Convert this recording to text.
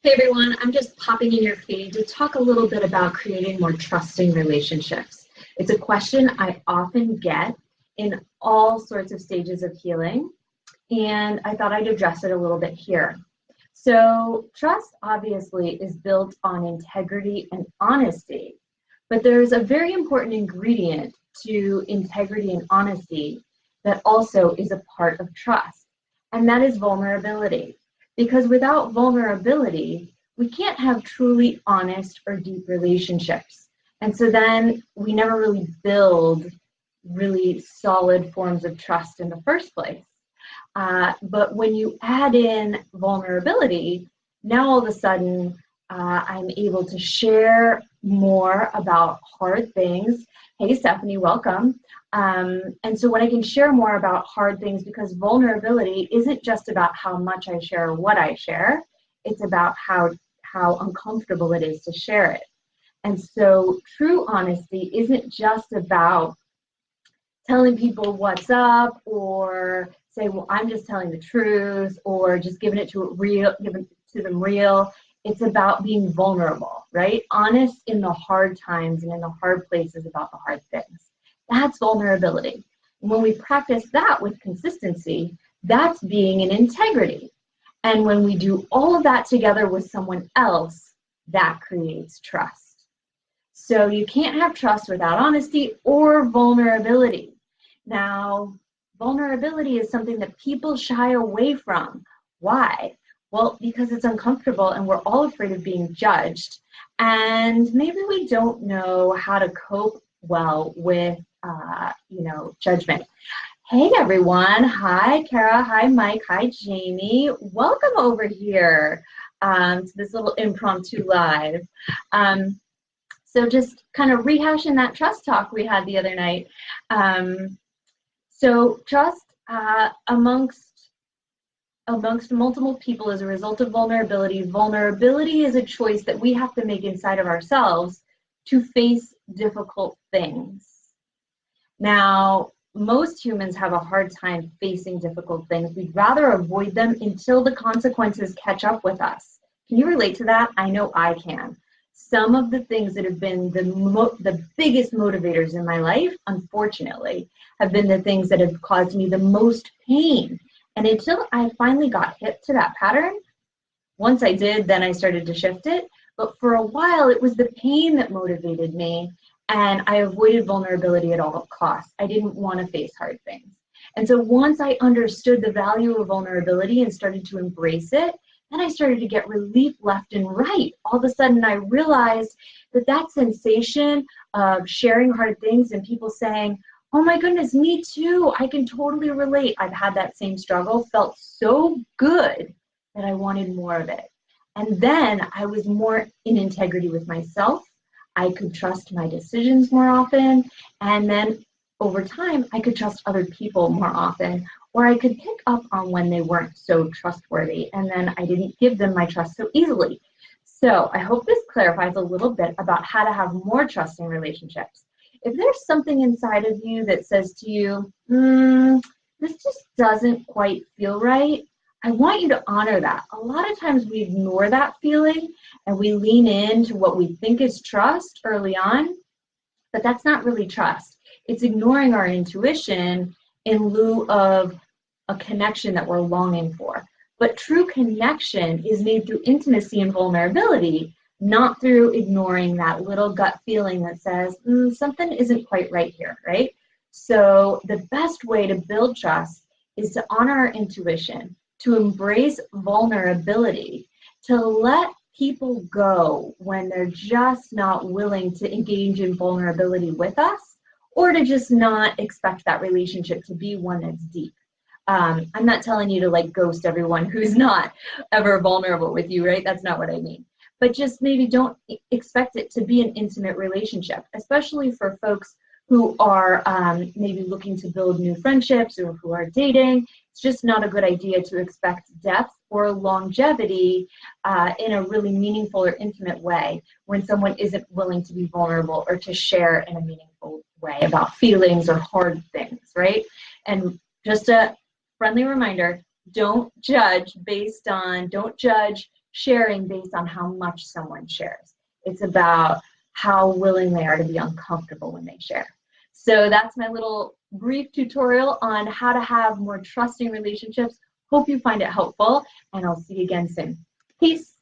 Hey everyone, I'm just popping in your feed to talk a little bit about creating more trusting relationships. It's a question I often get in all sorts of stages of healing, and I thought I'd address it a little bit here. So, trust obviously is built on integrity and honesty, but there's a very important ingredient to integrity and honesty that also is a part of trust, and that is vulnerability. Because without vulnerability, we can't have truly honest or deep relationships. And so then we never really build really solid forms of trust in the first place. But when you add in vulnerability, now all of a sudden I'm able to share more about hard things. Hey, Stephanie, welcome. And so when I can share more about hard things, because vulnerability isn't just about how much I share or what I share, it's about how uncomfortable it is to share it. And so true honesty isn't just about telling people what's up or say, well, I'm just telling the truth or just giving it to them real. It's about being vulnerable, right? Honest in the hard times and in the hard places about the hard things. That's vulnerability. And when we practice that with consistency, that's being in integrity. And when we do all of that together with someone else, that creates trust. So you can't have trust without honesty or vulnerability. Now, vulnerability is something that people shy away from. Why? Well, because it's uncomfortable and we're all afraid of being judged. And maybe we don't know how to cope well with, judgment. Hey, everyone. Hi, Kara. Hi, Mike. Hi, Jamie. Welcome over here to this little impromptu live. So just kind of rehashing that trust talk we had the other night. So trust amongst multiple people as a result of vulnerability. Vulnerability is a choice that we have to make inside of ourselves to face difficult things. Now, most humans have a hard time facing difficult things. We'd rather avoid them until the consequences catch up with us. Can you relate to that? I know I can. Some of the things that have been the biggest motivators in my life, unfortunately, have been the things that have caused me the most pain. And until I finally got hip to that pattern, once I did, then I started to shift it. But for a while, it was the pain that motivated me, and I avoided vulnerability at all costs. I didn't want to face hard things. And so once I understood the value of vulnerability and started to embrace it, then I started to get relief left and right. All of a sudden, I realized that sensation of sharing hard things and people saying, oh my goodness, me too, I can totally relate. I've had that same struggle, felt so good that I wanted more of it. And then I was more in integrity with myself. I could trust my decisions more often. And then over time, I could trust other people more often, or I could pick up on when they weren't so trustworthy, and then I didn't give them my trust so easily. So I hope this clarifies a little bit about how to have more trusting relationships. If there's something inside of you that says to you, this just doesn't quite feel right, I want you to honor that. A lot of times we ignore that feeling and we lean into what we think is trust early on, but that's not really trust. It's ignoring our intuition in lieu of a connection that we're longing for. But true connection is made through intimacy and vulnerability, not through ignoring that little gut feeling that says, something isn't quite right here, right? So the best way to build trust is to honor our intuition, to embrace vulnerability, to let people go when they're just not willing to engage in vulnerability with us, or to just not expect that relationship to be one that's deep. I'm not telling you to ghost everyone who's not ever vulnerable with you, right? That's not what I mean. But just maybe don't expect it to be an intimate relationship, especially for folks who are maybe looking to build new friendships or who are dating. It's just not a good idea to expect depth or longevity in a really meaningful or intimate way when someone isn't willing to be vulnerable or to share in a meaningful way about feelings or hard things, right? And just a friendly reminder, don't judge sharing based on how much someone shares. It's about how willing they are to be uncomfortable when they share. So that's my little brief tutorial on how to have more trusting relationships. Hope you find it helpful, and I'll see you again soon. Peace.